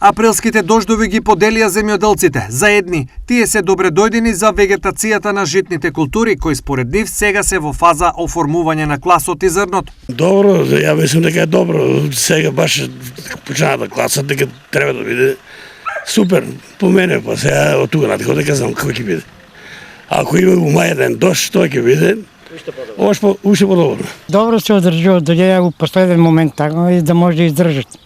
Априлските дождови ги поделија земјоделците. За едни, тие се добре дојдени за вегетацијата на житните култури, кои според нив сега се во фаза оформување на класот и зрното. Добро, ја мислам дека е добро. Сега баш почнаа да класат, дека треба да биде супер. По мене, па сега од тука натаму дека знам како ќе биде. Ако има умајден дожд, тоа ќе биде уште подобро. Добро се одржува, дојде во последен момент така и да може да издржат.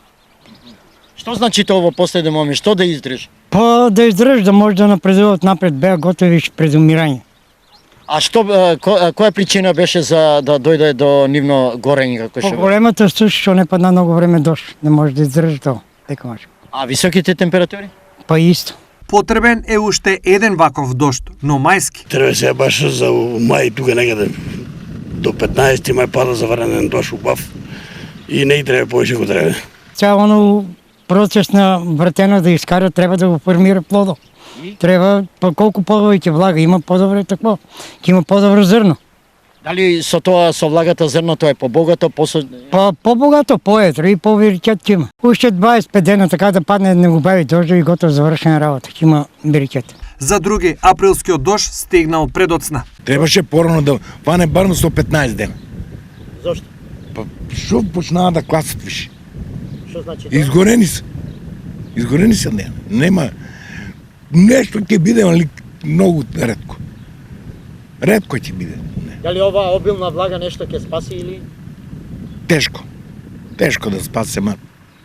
Што значи тоа во последен момент? Што да издржи? Па да издржи, да може да напредуваат напред, беа готови пред умирање. А што која причина беше за да дојде до нивно горење како што? Големата суша што не падна многу време дожд, не може да издржи тоа, дека може. А високите температури? Па исто. Потребен е уште еден ваков дожд, но мајски. Треба сега баш за мај тука некаде до 15 мај пада заврнен дожд убав и не треба повеќе го треба. Цял оно процес на вратено да искара треба да го формира плодот. Треба па колку повеќе влага има подобро такво, ќе има подобро зрно. Дали со тоа со влагата зрното е побогато, Па побогато, поетро и повиричат ќе има. Уште 25 дена така да падне не го бави дожд и готово завршена работа, ќе има беричат. За други, априлскиот дожд стигнал предоцна. Требаше порано да фане барно 115 дена. Зошто? Па што почнаа да класат више? Што значи тоа? Изгорени се. Изгорени се не. Нема нешто ќе биде, али многу ретко. Ретко ќе биде. Дали ова обилна влага нешто ќе спаси или? Тешко. Тешко да спасе, ма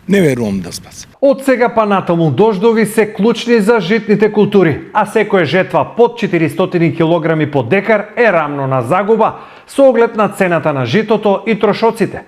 не верувам да спасе. Од сега па натаму дождови се клучни за житните култури, а секоја жетва под 400 килограми по декар е рамно на загуба со оглед на цената на житото и трошоците.